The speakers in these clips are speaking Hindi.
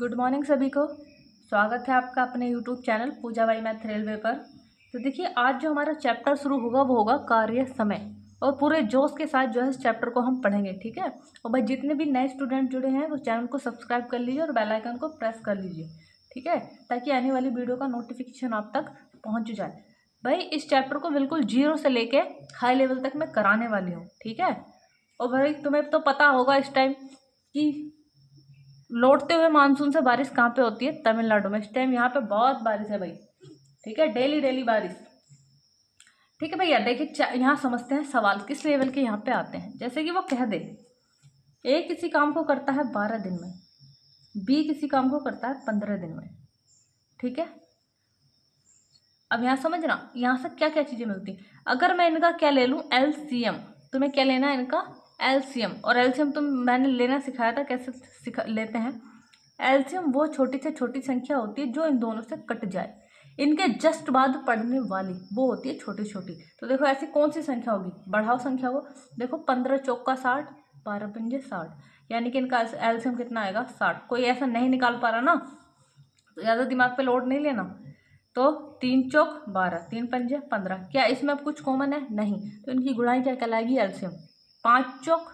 गुड मॉर्निंग सभी को। स्वागत है आपका अपने YouTube channel Pooja by math railway पर। तो देखिए, आज जो हमारा चैप्टर शुरू होगा वो होगा कार्य समय, और पूरे जोश के साथ जो है इस चैप्टर को हम पढ़ेंगे। ठीक है। और भाई जितने भी नए स्टूडेंट जुड़े हैं वो चैनल को सब्सक्राइब कर लीजिए और बेल आइकन को प्रेस कर लीजिए। ठीक है, ताकि आने वाली वीडियो का नोटिफिकेशन आप तक पहुँच जाए। भाई इस चैप्टर को बिल्कुल जीरो से लेके हाई लेवल तक मैं कराने वाली हूँ। ठीक है। और भाई तुम्हें तो पता होगा इस टाइम कि लौटते हुए मानसून से बारिश कहाँ पे होती है? तमिलनाडु में। इस टाइम यहाँ पे बहुत बारिश है भाई। ठीक है, डेली डेली बारिश। ठीक है भैया, देखिए यहाँ समझते हैं सवाल किस लेवल के यहाँ पे आते हैं। जैसे कि वो कह दे ए किसी काम को करता है 12 दिन में, बी किसी काम को करता है 15 दिन में। ठीक है, अब यहाँ समझना यहाँ से क्या क्या चीजें मिलती हैं। अगर मैं इनका क्या ले लूँ, एलसीएम। तुम्हें क्या लेना है? इनका एलसीएम। और एलसीएम मैंने लेना सिखाया था, कैसे लेते हैं। एलसीएम वो छोटी से छोटी संख्या होती है जो इन दोनों से कट जाए, इनके जस्ट बाद पढ़ने वाली वो होती है छोटी छोटी। तो देखो ऐसी कौन सी संख्या होगी? बढ़ाओ संख्या को। देखो 15 चौका 60, 12 पंजे 60, यानी कि इनका एलसीएम कितना आएगा? 60। कोई ऐसा नहीं निकाल पा रहा ना, तो ज़्यादा दिमाग पे लोड नहीं लेना। तो 3 चौक 12, 3 पंजे 15। क्या इसमें अब कुछ कॉमन है? नहीं। तो इनकी गुणाई क्या कहलाएगी? एलसीएम। 5 चौक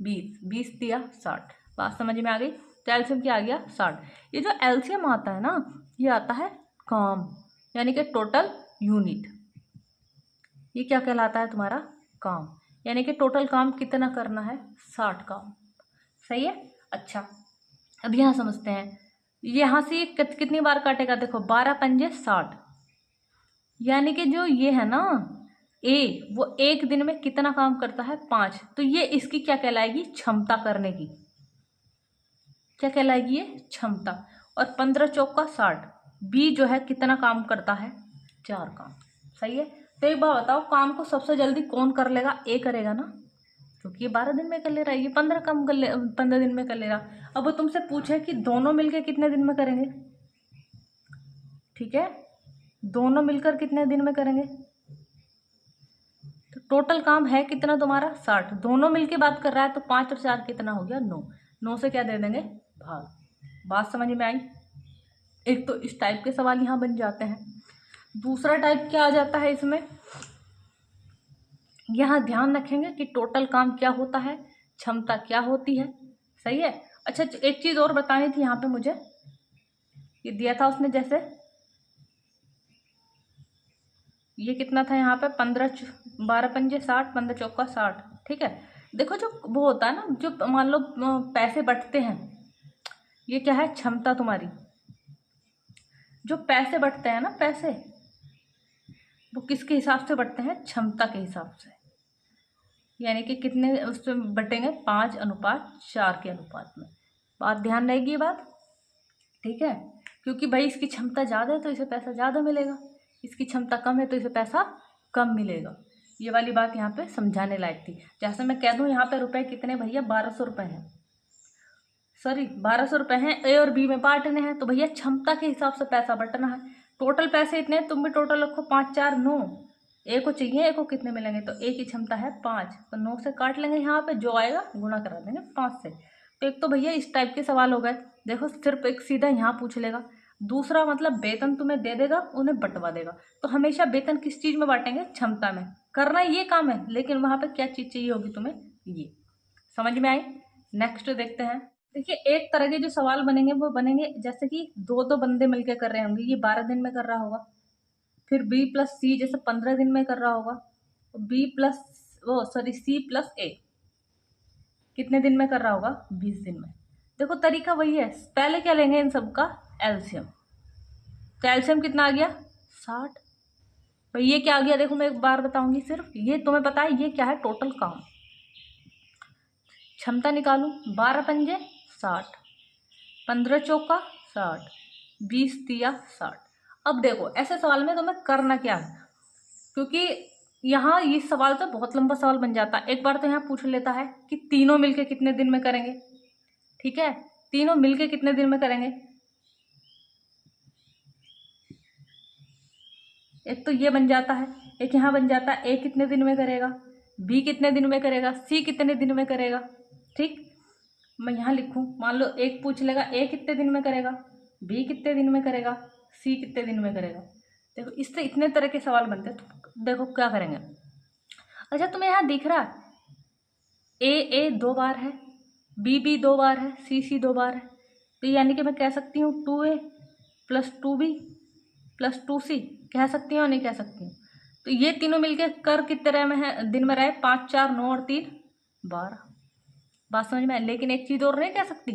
20, 20 दिया 60। बात समझ में आ गई? तो एलसीएम क्या आ गया? 60। ये जो एलसीएम आता है ना, ये आता है काम, यानी कि टोटल यूनिट। ये क्या कहलाता है? तुम्हारा काम, यानी कि टोटल काम कितना करना है? 60 काम। सही है। अच्छा, अब यहाँ समझते हैं। यहाँ से कितनी बार काटेगा? देखो 12 पंजे 60, यानी कि जो ये है ना ए, वो एक दिन में कितना काम करता है? 5। तो ये इसकी क्या कहलाएगी? क्षमता करने की। क्या कहलाएगी? ये क्षमता। और 15 चौका 60, बी जो है कितना काम करता है? 4 काम। सही है। तो एक बार बताओ, काम को सबसे जल्दी कौन कर लेगा? ए करेगा ना, क्योंकि ये 12 दिन में कर ले रहा है, ये 15 दिन में कर ले रहा। अब वो तुमसे पूछे कि दोनों मिलके कितने दिन में करेंगे? ठीक है, दोनों मिलकर कितने दिन में करेंगे? तो टोटल काम है कितना तुम्हारा? 60। दोनों मिलके बात कर रहा है, तो 5 और 4 कितना हो गया? 9। 9 से क्या दे देंगे? भाग। बात समझ में आई? एक तो इस टाइप के सवाल यहाँ बन जाते हैं। दूसरा टाइप क्या आ जाता है इसमें, यहाँ ध्यान रखेंगे कि टोटल काम क्या होता है, क्षमता क्या होती है। सही है। अच्छा, एक चीज और बतानी थी यहाँ पे मुझे, ये दिया था उसने, जैसे ये कितना था यहाँ पे? 12 पंजे 60, 15 चौका 60। ठीक है। देखो जो वो होता है ना, जो मान लो पैसे बटते हैं, ये क्या है? क्षमता तुम्हारी। जो पैसे बटते हैं ना, पैसे वो किसके हिसाब से बटते हैं? क्षमता के हिसाब से। यानी कि कितने उसमें बटेंगे? 5:4 के अनुपात में। बात ध्यान रहेगी ये बात। ठीक है, क्योंकि भाई इसकी क्षमता ज़्यादा है तो इसे पैसा ज़्यादा मिलेगा, इसकी क्षमता कम है तो इसे पैसा कम मिलेगा। ये वाली बात यहाँ पे समझाने लायक थी। जैसे मैं कह दूँ यहाँ पे रुपए कितने भैया? 1200 रुपये हैं, सॉरी 1200 रुपये हैं। ए और बी में बांटने हैं, तो भैया क्षमता के हिसाब से पैसा बंटना है। टोटल पैसे इतने हैं, तुम भी टोटल रखो। 5 4 9। ए को चाहिए, ए को कितने मिलेंगे? तो ए की क्षमता है 5, तो 9 से काट लेंगे, यहाँ पे जो आएगा गुणा करा देंगे 5 से। तो एक तो भैया इस टाइप के सवाल हो गए। देखो सिर्फ एक सीधा यहाँ पूछ लेगा। दूसरा मतलब वेतन तुम्हें दे देगा, उन्हें बंटवा देगा। तो हमेशा वेतन किस चीज में बांटेंगे? क्षमता में। करना ये काम है, लेकिन वहां पे क्या चीज चाहिए होगी तुम्हें? ये समझ में आई? नेक्स्ट देखते हैं। देखिए, एक तरह के जो सवाल बनेंगे वो बनेंगे जैसे कि दो दो बंदे मिलकर कर रहे होंगे। ये 12 दिन में कर रहा होगा, फिर बी प्लस सी जैसे 15 दिन में कर रहा होगा, बी प्लस वो सॉरी सी प्लस ए कितने दिन में कर रहा होगा? 20 दिन में। देखो तरीका वही है। पहले क्या लेंगे? इन सब का एलसीएम। तो एलसीएम कितना आ गया? 60। भाई ये क्या आ गया? देखो मैं एक बार बताऊंगी, सिर्फ ये तुम्हें पता है ये क्या है? टोटल काम। क्षमता निकालू, 12 पंजे 60, 15 चौका 60, 20 दिया 60। अब देखो ऐसे सवाल में तुम्हें करना क्या है, क्योंकि यहाँ ये सवाल तो बहुत लंबा सवाल बन जाता है। एक बार तो यहाँ पूछ लेता है कि तीनों मिलके कितने दिन में करेंगे। ठीक है, तीनों मिलके कितने दिन में करेंगे? एक तो ये बन जाता है, एक यहाँ बन जाता है। ए कितने दिन में करेगा, बी कितने दिन में करेगा, सी कितने दिन में करेगा। ठीक, मैं यहाँ लिखूँ, मान लो एक पूछ लेगा ए कितने दिन में करेगा, बी कितने दिन में करेगा, सी कितने दिन में करेगा। देखो इससे इतने तरह के सवाल बनते हैं। तो देखो क्या करेंगे। अच्छा तुम्हें यहाँ दिख रहा है ए 2 बार है, बी 2 बार है, सी 2 बार है। तो यानी कि मैं कह सकती हूँ 2A + 2B + 2C कह सकती हूँ, नहीं कह सकती हूँ। तो ये तीनों मिलके कर कितने रहे में है, दिन में रहे 5 4 9 और 3 12। बात समझ में है। लेकिन एक चीज़ और नहीं कह सकती,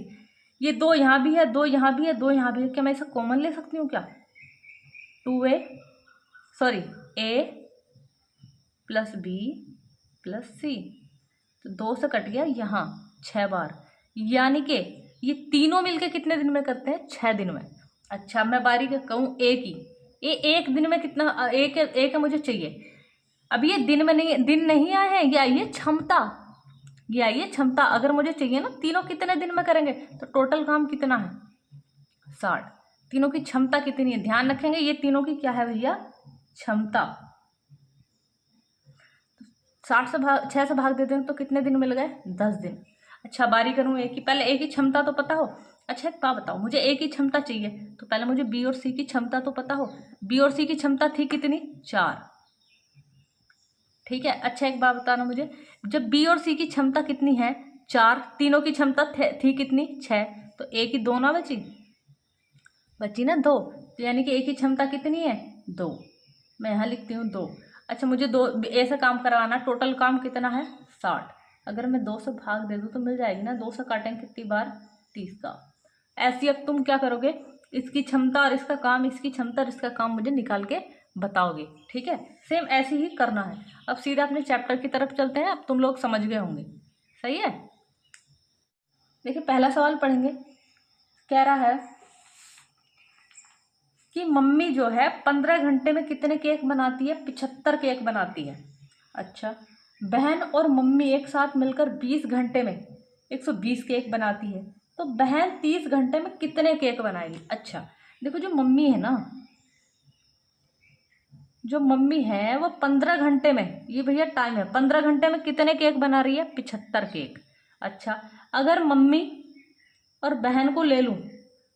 ये 2 यहाँ भी है, 2 यहाँ भी है, 2 यहाँ भी है, क्या मैं इसे कॉमन ले सकती हूँ क्या? 2A sorry A + B + C, तो 2 से कट गया यहाँ 6 बार। यानी कि ये तीनों मिलके कितने दिन में करते हैं? 6 दिन में। अच्छा मैं बारी का कहूँ ए की, ये एक दिन में कितना, एक मुझे चाहिए। अब ये दिन में नहीं, दिन नहीं आए हैं, ये आई है क्षमता, ये आई है क्षमता। अगर मुझे चाहिए ना तीनों कितने दिन में करेंगे, तो टोटल काम कितना है? 60। तीनों की क्षमता कितनी है ध्यान रखेंगे, ये तीनों की क्या है भैया? क्षमता। 6 से भाग देते हैं तो कितने दिन मिल गए? 10 दिन। अच्छा बारी करूँ एक की, पहले एक की क्षमता तो पता हो। अच्छा एक बात बताओ, मुझे एक ही क्षमता चाहिए तो पहले मुझे बी और सी की क्षमता तो पता हो। बी और सी की क्षमता थी कितनी? 4। ठीक है। अच्छा एक बात बताना मुझे, जब बी और सी की क्षमता कितनी है? 4, तीनों की क्षमता थी कितनी? 6, तो ए की 2 ना बची ना 2, तो यानी कि ए की क्षमता कितनी है? 2। मैं यहाँ लिखती हूँ 2। अच्छा मुझे 2 ए से काम करवाना, टोटल काम कितना है? 60। अगर मैं 2 से भाग दे दूँ तो मिल जाएगी ना, 2 से काटेंगे कितनी बार? 30 का। ऐसी अब तुम क्या करोगे, इसकी क्षमता और इसका काम, इसकी क्षमता और इसका काम मुझे निकाल के बताओगे। ठीक है, सेम ऐसे ही करना है। अब सीधा अपने चैप्टर की तरफ चलते हैं, अब तुम लोग समझ गए होंगे। सही है। देखिए पहला सवाल पढ़ेंगे। कह रहा है कि मम्मी जो है 15 घंटे में कितने केक बनाती है? 75 केक बनाती है। अच्छा बहन और मम्मी एक साथ मिलकर 20 घंटे में 120 केक बनाती है, तो बहन 30 घंटे में कितने केक बनाएगी? अच्छा देखो जो मम्मी है ना, जो मम्मी है वो 15 घंटे में, ये भैया टाइम है, 15 घंटे में कितने केक बना रही है? 75 केक। अच्छा अगर मम्मी और बहन को ले लूँ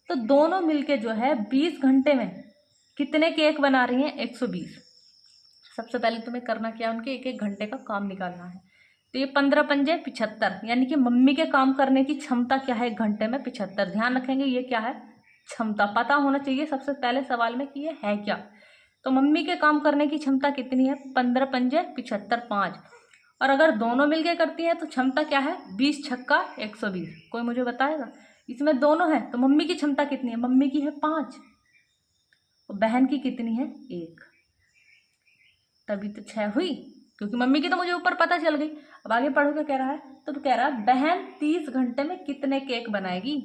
तो दोनों मिलके जो है 20 घंटे में कितने केक बना रही हैं? 120। सबसे पहले तुम्हें करना क्या है, उनके एक एक घंटे का काम निकालना है। तो ये 15 पंजे 75, यानी कि मम्मी के काम करने की क्षमता क्या है एक घंटे में? 75। ध्यान रखेंगे ये क्या है? क्षमता। पता होना चाहिए सबसे पहले सवाल में कि ये है क्या। तो मम्मी के काम करने की क्षमता कितनी है? 15 पंजे 75 5। और अगर दोनों मिलके करती हैं तो क्षमता क्या है? 20 छक्का 120। कोई मुझे बताएगा? इसमें दोनों है तो मम्मी की क्षमता कितनी है? मम्मी की है 5 और बहन की कितनी है? 1। तभी तो 6 हुई, क्योंकि मम्मी की तो मुझे ऊपर पता चल गई। अब आगे पढ़ो क्या कह रहा है। तो कह रहा है बहन 30 घंटे में कितने केक बनाएगी?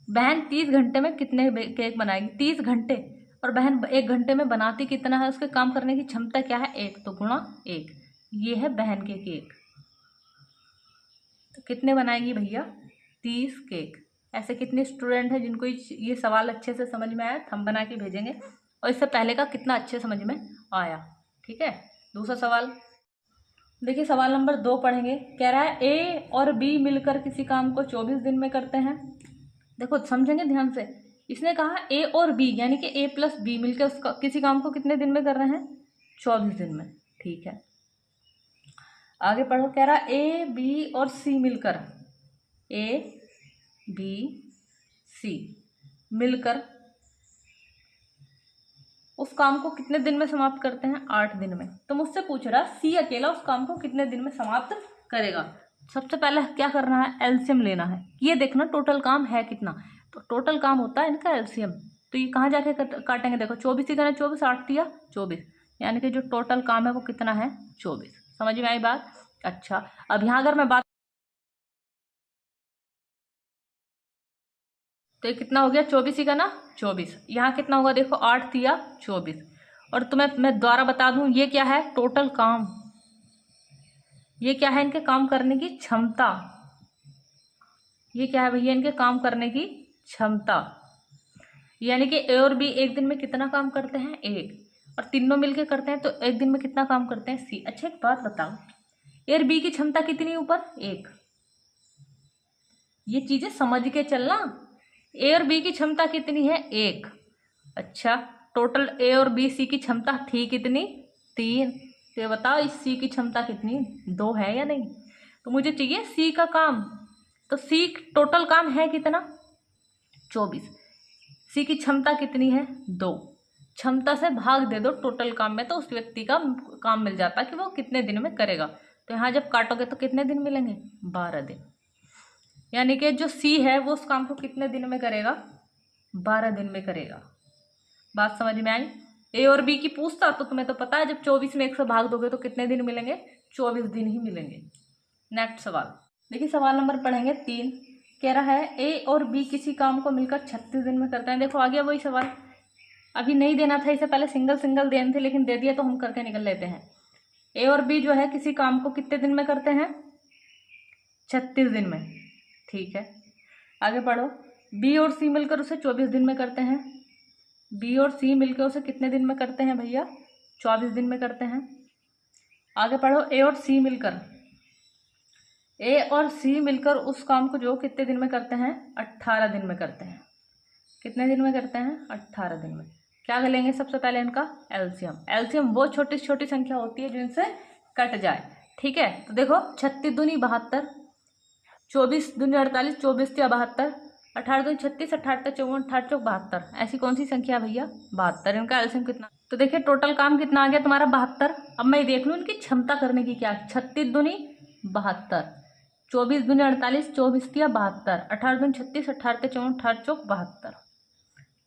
बहन 30 घंटे में कितने केक बनाएगी? 30 घंटे, और बहन 1 घंटे में बनाती कितना है? उसके काम करने की क्षमता क्या है? 1, तो गुणा 1। ये है बहन के केक, तो कितने बनाएगी भैया? 30 केक। ऐसे कितने स्टूडेंट हैं जिनको ये सवाल अच्छे से समझ में आया? हम बना के भेजेंगे। और इससे पहले का कितना अच्छे समझ में आया। ठीक है। दूसरा सवाल देखिए, सवाल नंबर 2 पढ़ेंगे। कह रहा है ए और बी मिलकर किसी काम को 24 दिन में करते हैं। देखो समझेंगे ध्यान से। इसने कहा ए और बी, यानी कि ए प्लस बी मिलकर उसका किसी काम को कितने दिन में कर रहे हैं? 24 दिन में। ठीक है, आगे पढ़ो। कह रहा है ए बी और सी मिलकर, ए बी सी मिलकर उस काम को कितने दिन में समाप्त करते हैं? 8 दिन में। तो मुझसे पूछ रहा है सी अकेला उस काम को कितने दिन में समाप्त करेगा। सबसे पहले क्या करना है? एलसीएम लेना है। ये देखना टोटल काम है कितना। तो टोटल काम होता है इनका एलसीएम। तो ये कहाँ जाके काटेंगे? देखो 24 ही करना, 24 8 दिया 24, यानी कि जो टोटल काम है वो कितना है? 24। समझ में आई बात? अच्छा अब यहाँ अगर मैं बात, तो ये कितना हो गया? 24 ही का ना 24। यहाँ कितना होगा? देखो 8 दिया 24। और तुम्हें मैं दोबारा बता दूं, ये क्या है? टोटल काम। ये क्या है? इनके काम करने की क्षमता। ये क्या है भैया? इनके काम करने की क्षमता। यानी कि ए और बी एक दिन में कितना काम करते हैं? 1। और तीनों मिलके करते हैं तो एक दिन में कितना काम करते हैं? सी। अच्छा एक बात बताओ, ए और बी की क्षमता कितनी ऊपर? 1। ये चीजें समझ के चलना। ए और बी की क्षमता कितनी है? 1। अच्छा, टोटल ए और बी सी की क्षमता थी कितनी? 3। तो ये बताओ इस सी की क्षमता कितनी? 2 है या नहीं? तो मुझे चाहिए सी का काम। तो सी टोटल काम है कितना? 24। सी की क्षमता कितनी है? 2। क्षमता से भाग दे दो टोटल काम में, तो उस व्यक्ति का काम मिल जाता है कि वो कितने दिन में करेगा। तो यहाँ जब काटोगे तो कितने दिन मिलेंगे? 12 दिन। यानी कि जो सी है वो उस काम को कितने दिन में करेगा? 12 दिन में करेगा। बात समझ में आई? ए और बी की पूछता तो तुम्हें तो पता है, जब 24 में 1 से भाग दोगे तो कितने दिन मिलेंगे? 24 दिन ही मिलेंगे। नेक्स्ट सवाल देखिए, सवाल नंबर पढ़ेंगे 3। कह रहा है ए और बी किसी काम को मिलकर 36 दिन में करते हैं। देखो आ गया वही सवाल, अभी नहीं देना था, इससे पहले सिंगल सिंगल देने थे, लेकिन दे दिया तो हम करके निकल लेते हैं। ए और बी जो है किसी काम को कितने दिन में करते हैं? 36 दिन में। ठीक है, आगे पढ़ो। बी और सी मिलकर उसे 24 दिन में करते हैं। बी और सी मिलकर उसे कितने दिन में करते हैं भैया? 24 दिन में करते हैं। आगे पढ़ो। ए और सी मिलकर उस काम को जो कितने दिन में करते हैं? 18 दिन में करते हैं। कितने दिन में करते हैं? 18 दिन में। क्या लेंगे सबसे पहले? इनका एलसीएम। एलसीएम वो छोटी छोटी संख्या होती है जिनसे कट जाए। ठीक है, तो देखो 36 दूनी 72, 24 दूनी 48, 24 या 72, 18 दूनी 36, 18 54, 18 चौक 72। ऐसी कौन सी संख्या भैया? 72। इनका एलसीएम कितना? तो देखिए टोटल काम कितना आ गया तुम्हारा? 72। अब मैं देख लूँ इनकी क्षमता करने की क्या। 36 दूनी 72, 24 दूनी 48, 24 या 72, 18 दूनी 36, 18 54, 18 चौक 72।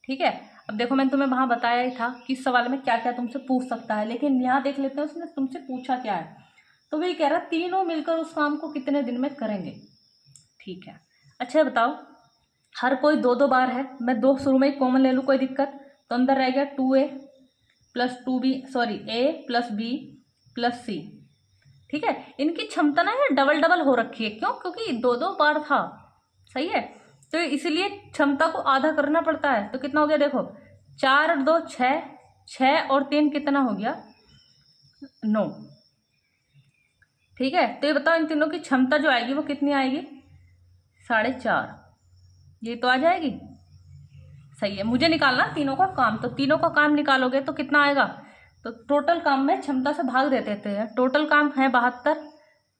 ठीक है, अब देखो मैंने तुम्हें वहां बताया ही था कि इस सवाल में क्या क्या तुमसे पूछ सकता है, लेकिन यहाँ देख लेते हैं उसने तुमसे पूछा क्या है। तो वही कह रहा तीनों मिलकर उस काम को कितने दिन में करेंगे। ठीक है, अच्छा बताओ, हर कोई 2-2 बार है, मैं 2 शुरू में ही कॉमन ले लूँ, कोई दिक्कत? तो अंदर रह गया 2a plus 2b, sorry a plus b plus c। ठीक है, इनकी क्षमता ना ये डबल डबल हो रखी है। क्यों? क्योंकि 2-2 बार था। सही है, तो इसलिए क्षमता को आधा करना पड़ता है। तो कितना हो गया देखो, 4 और 2 6, 6 और 3 कितना हो गया? 9। ठीक है, तो ये बताओ इन तीनों की क्षमता जो आएगी वो कितनी आएगी? 4.5। ये तो आ जाएगी। सही है, मुझे निकालना तीनों का काम। तो तीनों का काम निकालोगे तो कितना आएगा? तो टोटल काम में क्षमता से भाग दे देते हैं। टोटल काम है 72,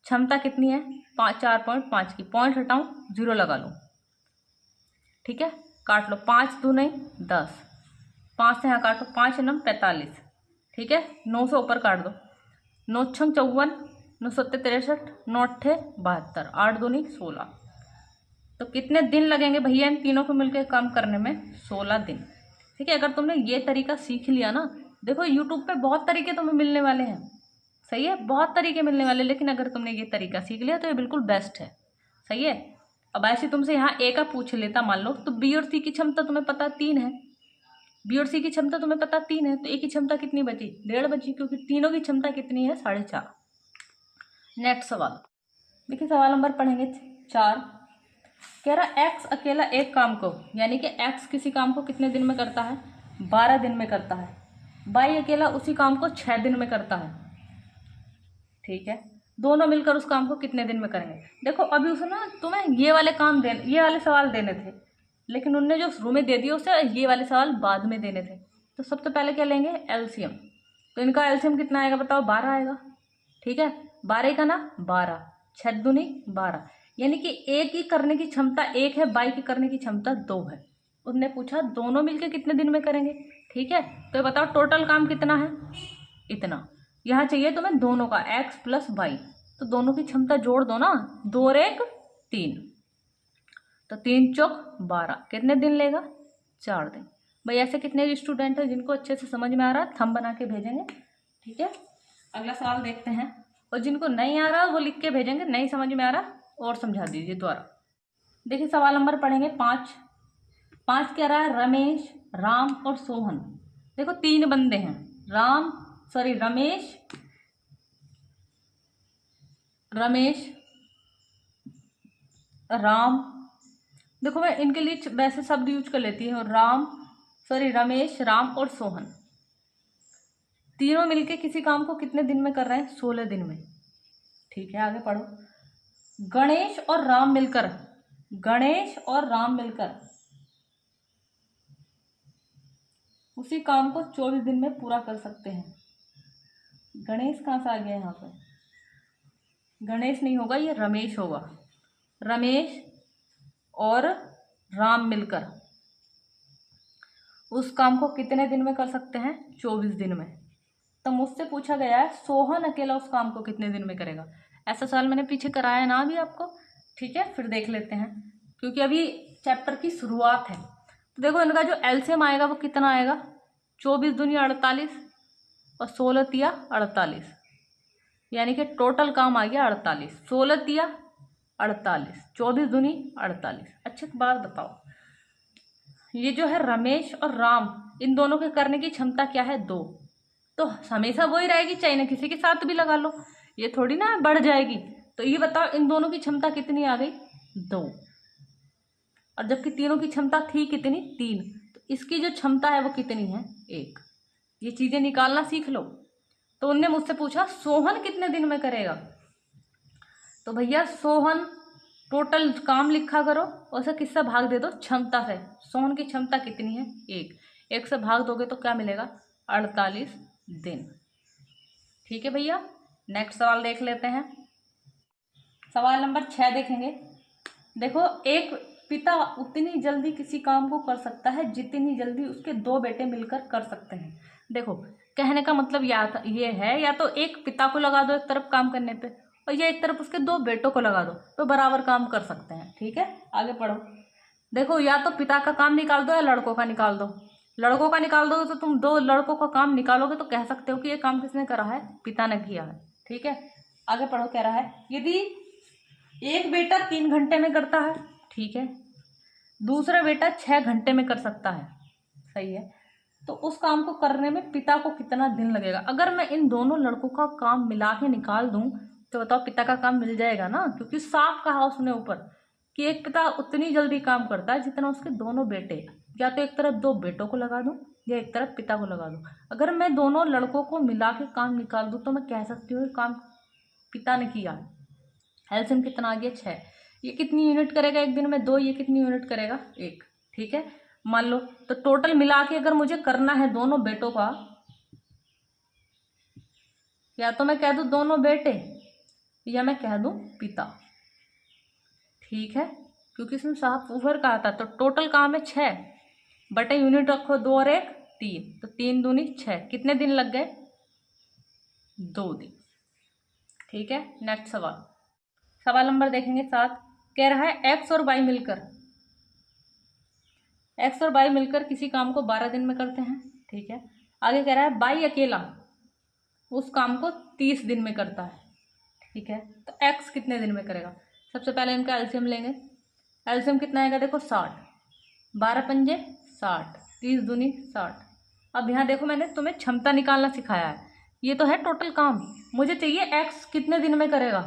क्षमता कितनी है? 4.5 की। पॉइंट हटाऊं, 0 लगा लूं। ठीक है, काट लो। 5 दूनी 10, 5 से यहाँ काटो, 5 9 45। ठीक है, 9 से ऊपर काट दो। 9 6 54, 9 7 63, 9 8 72, 8 दूनी 16। तो कितने दिन लगेंगे भैया इन तीनों को मिलकर काम करने में? 16 दिन। ठीक है, अगर तुमने ये तरीका सीख लिया ना, देखो यूट्यूब पे बहुत तरीके तुम्हें मिलने वाले हैं। सही है, बहुत तरीके मिलने वाले, लेकिन अगर तुमने ये तरीका सीख लिया तो ये बिल्कुल बेस्ट है। सही है, अब ऐसे तुमसे यहाँ ए का पूछ लेता मान लो, तो बी और सी की क्षमता तुम्हें पता 3 है। बी और सी की क्षमता तुम्हें पता 3 है, तो ए की क्षमता कितनी बची? 1.5 बची, क्योंकि तीनों की क्षमता कितनी है? 4.5। नेक्स्ट सवाल देखिए, सवाल नंबर पढ़ेंगे 4। कह रहा एक्स अकेला एक काम को, यानी कि एक्स किसी काम को कितने दिन में करता है? 12 दिन में करता है। वाई अकेला उसी काम को 6 दिन में करता है। ठीक है, दोनों मिलकर उस काम को कितने दिन में करेंगे? देखो अभी उसे ना तुम्हें ये वाले सवाल देने थे, लेकिन उनने जो शुरू में दे दिए उसे ये वाले सवाल बाद में देने थे। तो सबसे पहले क्या लेंगे? एलसीएम। तो इनका एलसीएम कितना आएगा बताओ? 12 आएगा। ठीक है, 12 का ना 12, 6 दूनी 12, यानी कि ए की करने की क्षमता 1 है, बाई की करने की क्षमता 2 है। उसने पूछा दोनों मिलके कितने दिन में करेंगे। ठीक है, तो बताओ टोटल काम कितना है? इतना। यहाँ चाहिए तुम्हें दोनों का, एक्स प्लस वाई, तो दोनों की क्षमता जोड़ दो ना, 2 और 1 3, तो 3 चौक 12। कितने दिन लेगा? 4 दिन। भाई ऐसे कितने स्टूडेंट हैं जिनको अच्छे से समझ में आ रहा है? थंब बना के भेजेंगे। ठीक है, अगला सवाल देखते हैं। और जिनको नहीं आ रहा वो लिख के भेजेंगे, नहीं समझ में आ रहा और समझा दीजिए दोबारा। देखिए सवाल नंबर पढ़ेंगे 5। 5 कह रहा है रमेश, राम और सोहन। देखो 3 बंदे हैं, रमेश, राम। देखो मैं इनके लिए वैसे शब्द यूज कर लेती हूँ, रमेश, राम और सोहन। तीनों मिलके किसी काम को कितने दिन में कर रहे हैं? 16 दिन में। ठीक है, आगे पढ़ो। गणेश और राम मिलकर गणेश और राम मिलकर उसी काम को 24 दिन में पूरा कर सकते हैं। गणेश कहाँ से आ गया यहाँ पर? गणेश नहीं होगा, ये रमेश होगा। रमेश और राम मिलकर उस काम को कितने दिन में कर सकते हैं? 24 दिन में। तो मुझसे पूछा गया है सोहन अकेला उस काम को कितने दिन में करेगा। ऐसा सवाल मैंने पीछे कराया ना अभी आपको, ठीक है। फिर देख लेते हैं, क्योंकि अभी चैप्टर की शुरुआत है। तो देखो इनका जो एलसीएम आएगा वो कितना आएगा? 24 दूनी 48 और 16 तिया 48, यानी कि टोटल काम आ गया 48। 16 तिया 48, 24 दूनी 48। अच्छी बात बताओ, ये जो है रमेश और राम, इन दोनों के करने की क्षमता क्या है? 2। तो हमेशा वही रहेगी, चाहे ना किसी के साथ भी लगा लो, ये थोड़ी ना बढ़ जाएगी। तो ये बताओ इन दोनों की क्षमता कितनी आ गई? 2। और जबकि तीनों की क्षमता थी कितनी? 3। तो इसकी जो क्षमता है वो कितनी है? 1। ये चीजें निकालना सीख लो। तो उनने मुझसे पूछा सोहन कितने दिन में करेगा। तो भैया सोहन टोटल काम लिखा करो और उसे किससे भाग दे दो? क्षमता से। सोहन की क्षमता कितनी है? 1। 1 से भाग दोगे तो क्या मिलेगा? 48 दिन। ठीक है भैया, नेक्स्ट सवाल देख लेते हैं। सवाल नंबर 6 देखेंगे। देखो, एक पिता उतनी जल्दी किसी काम को कर सकता है जितनी जल्दी उसके 2 बेटे मिलकर कर सकते हैं। देखो कहने का मतलब ये है, या तो एक पिता को लगा दो एक तरफ काम करने पे, और या एक तरफ उसके 2 बेटों को लगा दो, तो बराबर काम कर सकते हैं। ठीक है, आगे पढ़ो। देखो, या तो पिता का काम निकाल दो या लड़कों का निकाल दो। लड़कों का निकाल दो तो तुम 2 लड़कों का काम निकालोगे तो कह सकते हो कि ये काम किसने करा है? पिता ने किया है। ठीक है, आगे पढ़ो। कह रहा है यदि एक बेटा 3 घंटे में करता है, ठीक है, दूसरा बेटा 6 घंटे में कर सकता है, सही है, तो उस काम को करने में पिता को कितना दिन लगेगा? अगर मैं इन दोनों लड़कों का काम मिला के निकाल दूं तो बताओ पिता का काम मिल जाएगा ना, क्योंकि साफ कहा उसने ऊपर कि एक पिता उतनी जल्दी काम करता है जितना उसके दोनों बेटे। या तो एक तरफ 2 बेटों को लगा दूं या एक तरफ पिता को लगा दूं। अगर मैं दोनों लड़कों को मिला के काम निकाल दूं तो मैं कह सकती हूँ काम पिता ने किया। एलसीएम कितना आ गया? 6। ये कितनी यूनिट करेगा एक दिन में? 2। ये कितनी यूनिट करेगा? 1। ठीक है, मान लो तो टोटल मिला के अगर मुझे करना है दोनों बेटों का, या तो मैं कह दूं दोनों बेटे या मैं कह दूं पिता। ठीक है, क्योंकि इसमें साफ ऊपर कहा था। तो टोटल काम है 6 बटे यूनिट रखो 2 और 1 3, तो 3 दूनी 6। कितने दिन लग गए? 2 दिन। ठीक है, नेक्स्ट सवाल। सवाल नंबर देखेंगे 7। कह रहा है एक्स और वाई मिलकर किसी काम को 12 दिन में करते हैं। ठीक है, आगे कह रहा है वाई अकेला उस काम को 30 दिन में करता है। ठीक है, तो एक्स कितने दिन में करेगा? सबसे पहले इनका एलसीएम लेंगे। एलसीएम कितना आएगा? देखो 60, 12 पंजे 60, 30 दूनी 60। अब यहाँ देखो मैंने तुम्हें क्षमता निकालना सिखाया है, ये तो है टोटल काम। मुझे चाहिए एक्स कितने दिन में करेगा।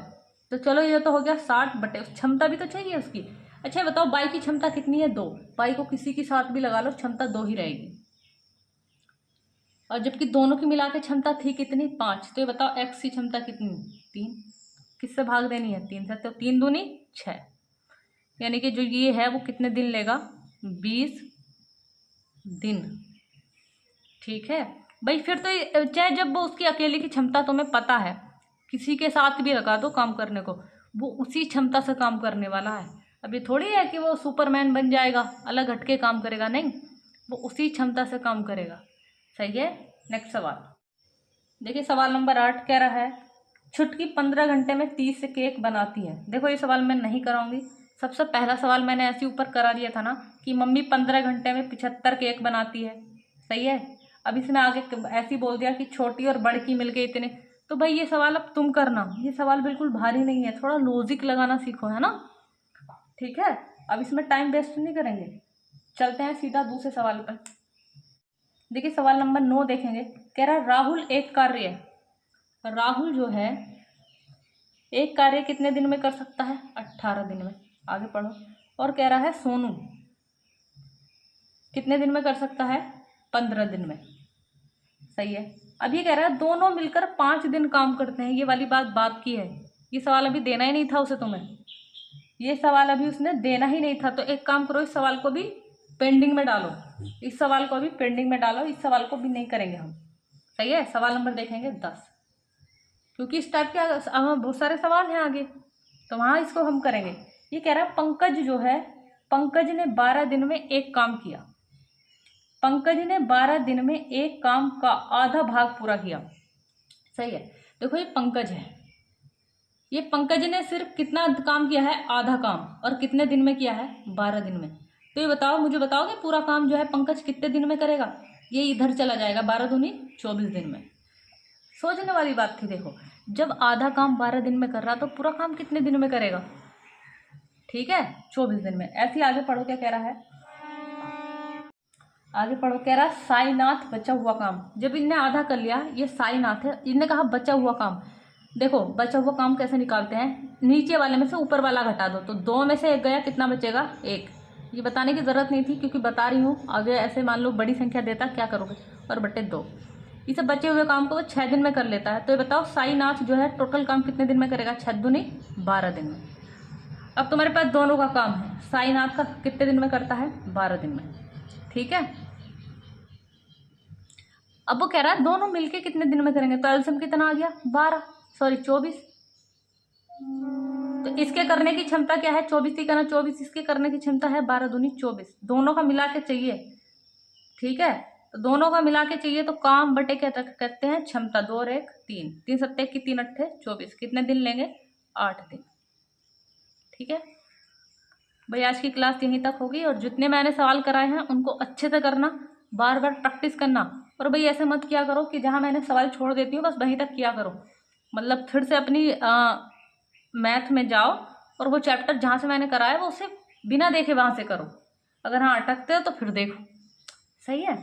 तो चलो ये तो हो गया 60 बटे क्षमता भी तो चाहिए उसकी। अच्छा बताओ वाई की क्षमता कितनी है? 2। वाई को किसी के साथ भी लगा लो, क्षमता 2 ही रहेगी। और जबकि दोनों की मिला के क्षमता थी कितनी? 5। तो ये बताओ एक्स की क्षमता कितनी? 3। किससे भाग देनी है? 3 से। तो 3 दूनी 6, यानी कि जो ये है वो कितने दिन लेगा? 20 दिन। ठीक है भाई, फिर तो चाहे जब वो उसकी अकेले की क्षमता तुम्हें पता है, किसी के साथ भी लगा दो काम करने को, वो उसी क्षमता से काम करने वाला है। अब ये थोड़ी है कि वो सुपरमैन बन जाएगा, अलग हटके काम करेगा, नहीं, वो उसी क्षमता से काम करेगा। सही है, नेक्स्ट सवाल देखिए। सवाल नंबर 8 कह रहा है छुटकी 15 घंटे में 30 केक बनाती है। देखो ये सवाल मैं नहीं कराऊंगी। सबसे पहला सवाल मैंने ऐसे ऊपर करा दिया था ना कि मम्मी 15 घंटे में 75 केक बनाती है। सही है, अब इसमें आगे ऐसे बोल दिया कि छोटी और बड़ी की मिलके इतने। तो भाई ये सवाल अब तुम करना, ये सवाल बिल्कुल भारी नहीं है, थोड़ा लॉजिक लगाना सीखो, है ना। ठीक है, अब इसमें टाइम वेस्ट नहीं करेंगे, चलते हैं सीधा दूसरे सवाल पर। देखिए सवाल नंबर 9 देखेंगे। कह रहा है राहुल जो है एक कार्य कितने दिन में कर सकता है? 18 दिन में। आगे पढ़ो। और कह रहा है सोनू कितने दिन में कर सकता है? 15 दिन में। सही है, अब ये कह रहा है दोनों मिलकर 5 दिन काम करते हैं। ये वाली बात की है, ये सवाल अभी देना ही नहीं था उसे तुम्हें, ये सवाल अभी उसने देना ही नहीं था, तो एक काम करो, इस सवाल को भी पेंडिंग में डालो, इस सवाल को भी पेंडिंग में डालो, इस सवाल को भी नहीं करेंगे हम। सही है, सवाल नंबर देखेंगे 10, क्योंकि इस टाइप के बहुत सारे सवाल हैं आगे, तो वहाँ इसको हम करेंगे। ये कह रहा है पंकज जो है, पंकज ने 12 दिन में एक काम किया। पंकज ने 12 दिन में एक काम का आधा भाग पूरा किया। सही है, देखो ये पंकज है, ये पंकज ने सिर्फ कितना काम किया है, आधा काम, और कितने दिन में किया है, 12 दिन में। तो ये बताओ, मुझे बताओगे पूरा काम जो है पंकज कितने दिन में करेगा? ये इधर चला जाएगा, 12 दूनी 24 दिन में। सोचने वाली बात थी। देखो, जब आधा काम 12 दिन में कर रहा तो पूरा काम कितने दिन में करेगा? ठीक है, 24 दिन में। ऐसे ही आगे पढ़ो, क्या कह रहा है, आगे पढ़ो। कह रहा है साईनाथ बचा हुआ काम। जब इनने आधा कर लिया, ये साईनाथ है, इनने कहा बचा हुआ काम। देखो बचा हुआ काम कैसे निकालते हैं, नीचे वाले में से ऊपर वाला घटा दो, तो 2 में से 1 गया, कितना बचेगा, 1। ये बताने की जरूरत नहीं थी, क्योंकि बता रही हूँ। आगे ऐसे मान लो बड़ी संख्या देता, क्या करोगे, और बटे 2। इसे बचे हुए काम को वो 6 दिन में कर लेता है। तो ये बताओ साईनाथ जो है टोटल काम कितने दिन में करेगा? 6 दूनी 12 दिन में। अब तुम्हारे पास दोनों का काम है, साईनाथ का कितने दिन में करता है? 12 दिन में। ठीक है, अब वो कह रहा है दोनों मिलके कितने दिन में करेंगे, तो एलसीएम कितना आ गया, 24। तो इसके करने की क्षमता क्या है, 24 थी करना, 24, इसके करने की क्षमता है 12 दूनी 24। दोनों का मिला के चाहिए। ठीक है, तो दोनों का मिला के चाहिए, तो काम बटे क्या कहते हैं, क्षमता। 2 और 1 3, 3 सत्ते की 3 अट्ठे 24। कितने दिन लेंगे? 8 दिन। ठीक है भाई, आज की क्लास यहीं तक होगी, और जितने मैंने सवाल कराए हैं उनको अच्छे से करना, बार बार प्रैक्टिस करना। और भाई ऐसे मत किया करो कि जहाँ मैंने सवाल छोड़ देती हूँ बस वहीं तक किया करो। मतलब फिर से अपनी मैथ में जाओ, और वो चैप्टर जहाँ से मैंने कराया वो उसे बिना देखे वहाँ से करो। अगर हाँ अटकते हो तो फिर देखो। सही है।